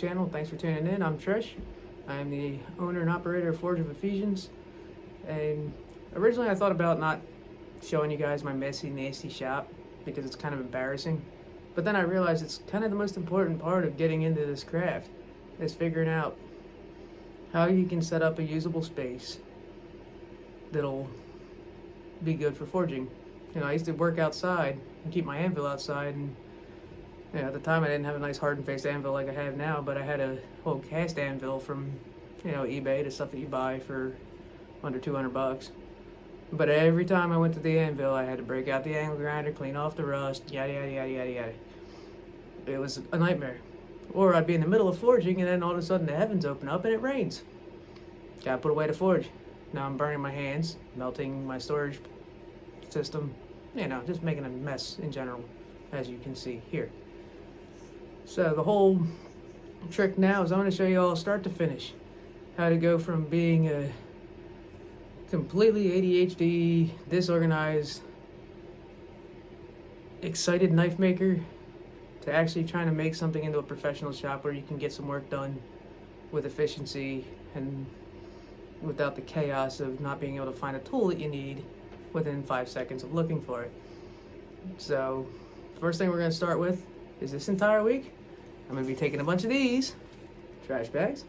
channel. Thanks for tuning in. I'm Trish. I'm the owner and operator of Forge of Ephesians. And originally I thought about not showing you guys my messy, nasty shop because it's kind of embarrassing. But then I realized it's kind of the most important part of getting into this craft is figuring out how you can set up a usable space that'll be good for forging. You know, I used to work outside and keep my anvil outside, and at the time I didn't have a nice hardened faced anvil like I have now, but I had a whole cast anvil from, eBay, the stuff that you buy for under $200. But every time I went to the anvil, I had to break out the angle grinder, clean off the rust, yada yada yada yada yada. It was a nightmare. Or I'd be in the middle of forging and then all of a sudden the heavens open up and it rains. Gotta put away to forge. Now I'm burning my hands, melting my storage system, just making a mess in general, as you can see here. So the whole trick now is I'm going to show you all start to finish how to go from being a completely ADHD, disorganized, excited knife maker to actually trying to make something into a professional shop where you can get some work done with efficiency and without the chaos of not being able to find a tool that you need within 5 seconds of looking for it. So first thing we're going to start with is this entire week I'm going to be taking a bunch of these trash bags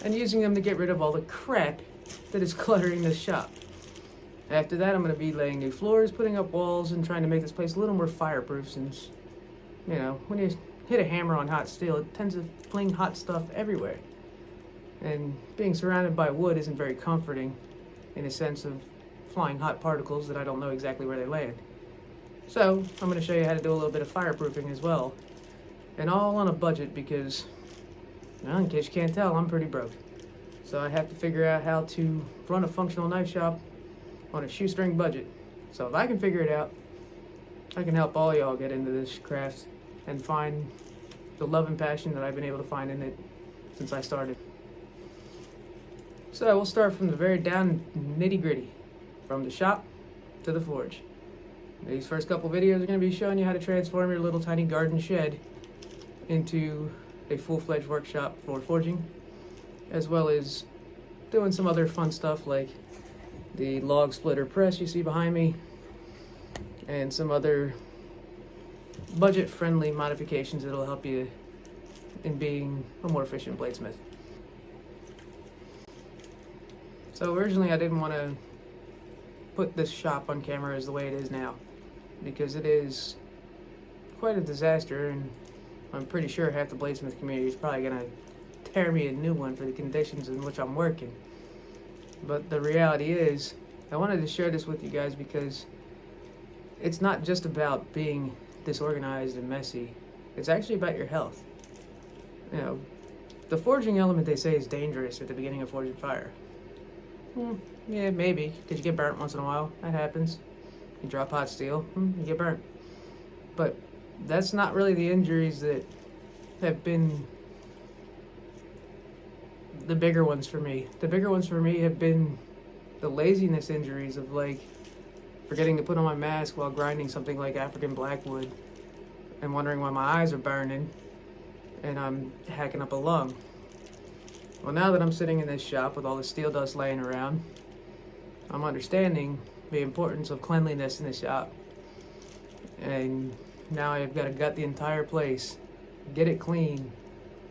and using them to get rid of all the crap that is cluttering this shop. After that, I'm going to be laying new floors, putting up walls, and trying to make this place a little more fireproof since, when you hit a hammer on hot steel, it tends to fling hot stuff everywhere. And being surrounded by wood isn't very comforting in a sense of flying hot particles that I don't know exactly where they land. So I'm going to show you how to do a little bit of fireproofing as well. And all on a budget because, in case you can't tell, I'm pretty broke. So I have to figure out how to run a functional knife shop on a shoestring budget. So if I can figure it out, I can help all y'all get into this craft and find the love and passion that I've been able to find in it since I started. So we'll start from the very down nitty gritty, from the shop to the forge. These first couple videos are going to be showing you how to transform your little tiny garden shed into a full-fledged workshop for forging, as well as doing some other fun stuff like the log splitter press you see behind me and some other budget-friendly modifications that'll help you in being a more efficient bladesmith. So originally I didn't want to put this shop on camera as the way it is now because it is quite a disaster, and I'm pretty sure half the bladesmith community is probably going to tear me a new one for the conditions in which I'm working. But the reality is, I wanted to share this with you guys because it's not just about being disorganized and messy. It's actually about your health. The forging element, they say, is dangerous at the beginning of forging fire. Yeah, maybe, because you get burnt once in a while. That happens. You drop hot steel, you get burnt. But that's not really the injuries that have been the bigger ones for me. The bigger ones for me have been the laziness injuries of forgetting to put on my mask while grinding something like African blackwood and wondering why my eyes are burning and I'm hacking up a lung. Well, now that I'm sitting in this shop with all the steel dust laying around, I'm understanding the importance of cleanliness in the shop. And now I've got to gut the entire place, get it clean,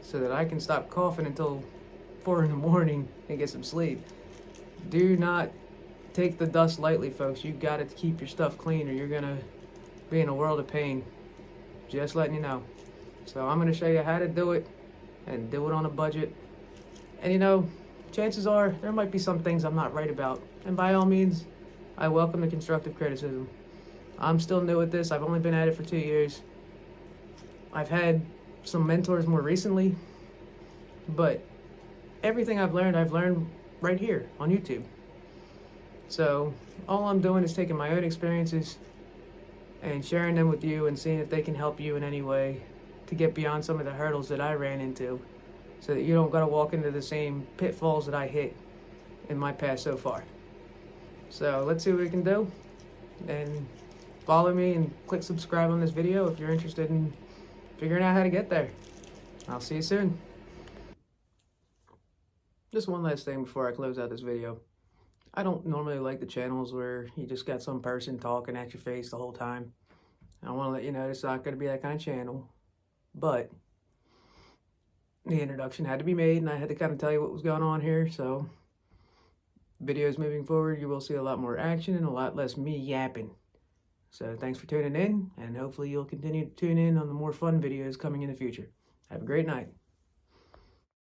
so that I can stop coughing until 4 in the morning and get some sleep. Do not take the dust lightly, folks. You got to keep your stuff clean or you're going to be in a world of pain. Just letting you know. So I'm going to show you how to do it and do it on a budget. And chances are there might be some things I'm not right about. And by all means, I welcome the constructive criticism. I'm still new at this. I've only been at it for 2 years. I've had some mentors more recently, but everything I've learned right here on YouTube. So all I'm doing is taking my own experiences and sharing them with you and seeing if they can help you in any way to get beyond some of the hurdles that I ran into so that you don't got to walk into the same pitfalls that I hit in my past so far. So let's see what we can do, and follow me and click subscribe on this video if you're interested in figuring out how to get there. I'll see you soon. Just one last thing before I close out this video. I don't normally like the channels where you just got some person talking at your face the whole time. I want to let you know it's not going to be that kind of channel. But the introduction had to be made, and I had to kind of tell you what was going on here. So videos moving forward, you will see a lot more action and a lot less me yapping. So thanks for tuning in, and hopefully you'll continue to tune in on the more fun videos coming in the future. Have a great night.